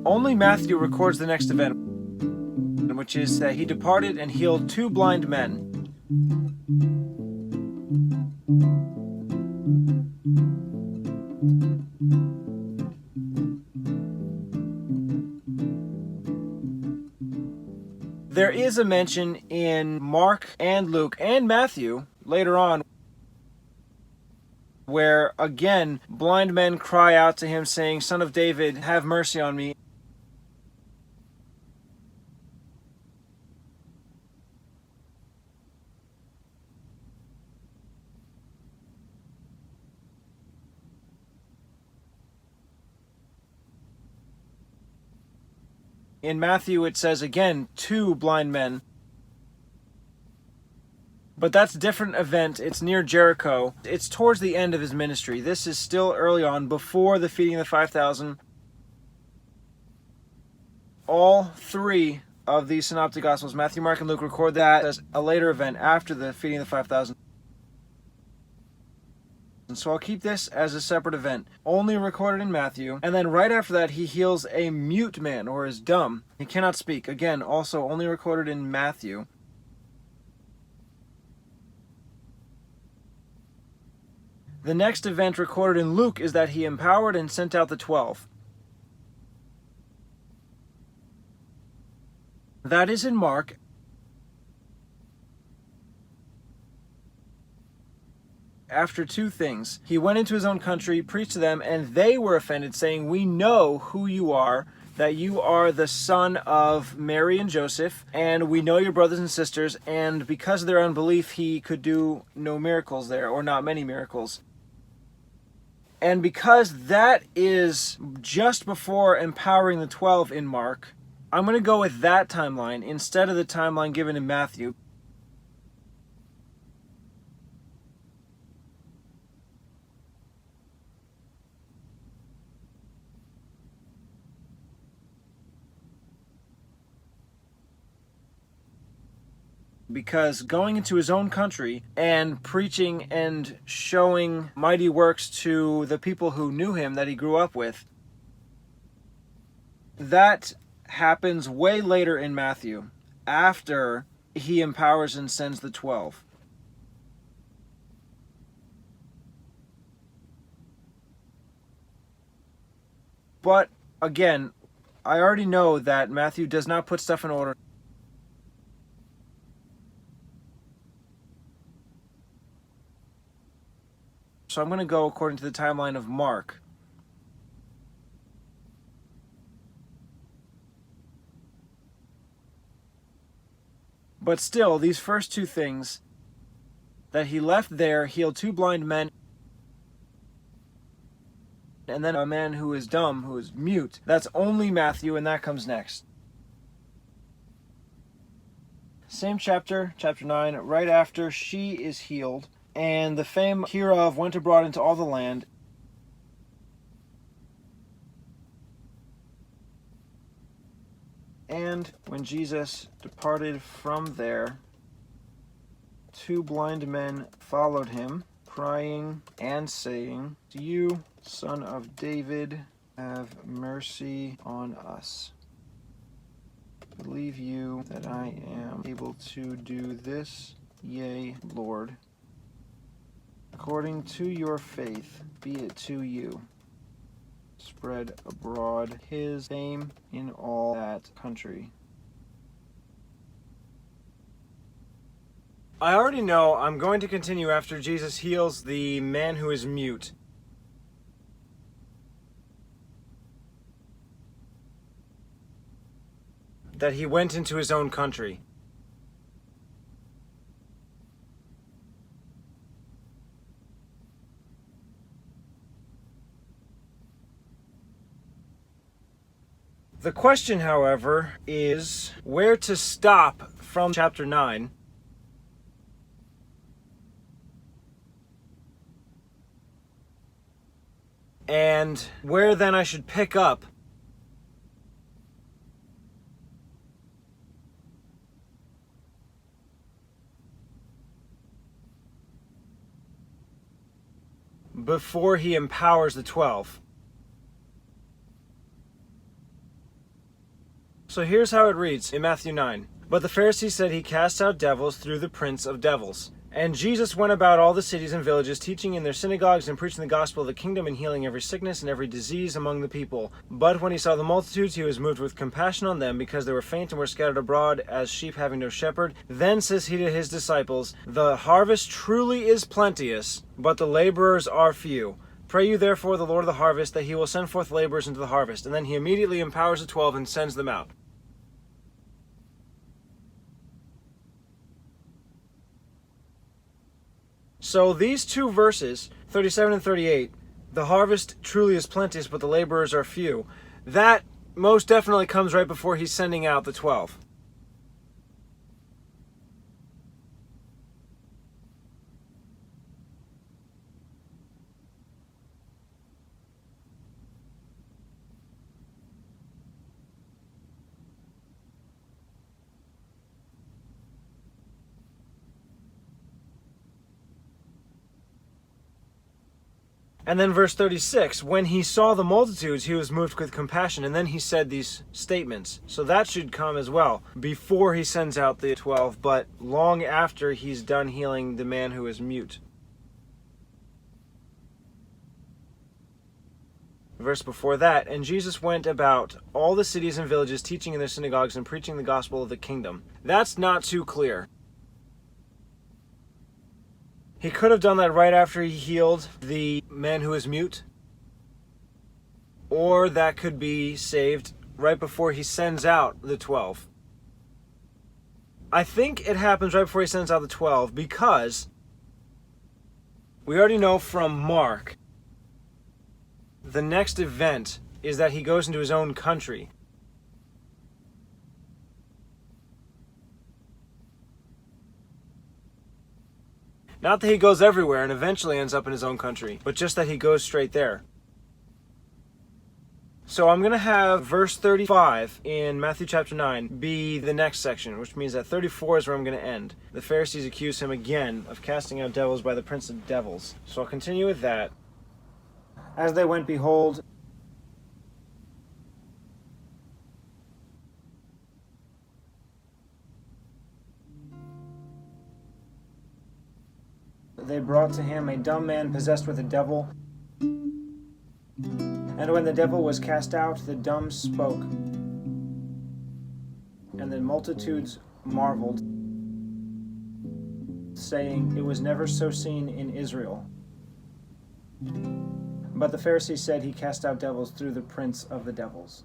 Only Matthew records the next event, which is that he departed and healed 2 blind men. There is a mention in Mark and Luke and Matthew later on where, again, blind men cry out to him saying, "Son of David, have mercy on me." In Matthew, it says, again, 2 blind men. But that's a different event. It's near Jericho. It's towards the end of his ministry. This is still early on, before the feeding of the 5,000. All 3 of these synoptic gospels, Matthew, Mark, and Luke, record that as a later event after the feeding of the 5,000. And so I'll keep this as a separate event, only recorded in Matthew. And then right after that, he heals a mute man, or is dumb. He cannot speak. Again, also only recorded in Matthew. The next event recorded in Luke is that he empowered and sent out the 12. That is in Mark. After 2 things. He went into his own country, preached to them, and they were offended, saying, "We know who you are, that you are the son of Mary and Joseph, and we know your brothers and sisters," and because of their unbelief, he could do no miracles there, or not many miracles. And because that is just before empowering the 12 in Mark, I'm going to go with that timeline instead of the timeline given in Matthew. Because going into his own country and preaching and showing mighty works to the people who knew him that he grew up with, that happens way later in Matthew, after he empowers and sends the 12. But again, I already know that Matthew does not put stuff in order. So I'm going to go according to the timeline of Mark. But still, these first 2 things, that he left there, healed 2 blind men, and then a man who is dumb, who is mute, that's only Matthew, and that comes next. Same chapter, chapter 9, right after she is healed, and the fame hereof went abroad into all the land. And when Jesus departed from there, 2 blind men followed him, crying and saying, "You, Son of David, have mercy on us. Believe you that I am able to do this? Yea, Lord. According to your faith, be it to you." Spread abroad his fame in all that country. I already know I'm going to continue after Jesus heals the man who is mute. That he went into his own country. The question, however, is where to stop from chapter 9 and where then I should pick up. before he empowers the 12. So here's how it reads in Matthew 9. But the Pharisees said he cast out devils through the prince of devils. And Jesus went about all the cities and villages, teaching in their synagogues and preaching the gospel of the kingdom and healing every sickness and every disease among the people. But when he saw the multitudes, he was moved with compassion on them, because they were faint and were scattered abroad as sheep having no shepherd. Then says he to his disciples, The harvest truly is plenteous, but the laborers are few. Pray you therefore the Lord of the harvest that he will send forth laborers into the harvest. And then he immediately empowers the 12 and sends them out. So these two verses, 37 and 38, the harvest truly is plenteous, but the laborers are few, that most definitely comes right before he's sending out the 12. And then verse 36, when he saw the multitudes, he was moved with compassion. And then he said these statements. So that should come as well, before he sends out the 12, but long after he's done healing the man who is mute. Verse before that, and Jesus went about all the cities and villages, teaching in their synagogues and preaching the gospel of the kingdom. That's not too clear. He could have done that right after he healed the man who is mute. Or that could be saved right before he sends out the 12. I think it happens right before he sends out the 12 because we already know from Mark the next event is that he goes into his own country. Not that he goes everywhere and eventually ends up in his own country, but just that he goes straight there. So I'm going to have verse 35 in Matthew chapter 9 be the next section, which means that 34 is where I'm going to end. The Pharisees accuse him again of casting out devils by the prince of devils. So I'll continue with that. As they went, behold, they brought to him a dumb man possessed with a devil. And when the devil was cast out, the dumb spoke. And the multitudes marveled, saying, It was never so seen in Israel. But the Pharisees said, He cast out devils through the prince of the devils.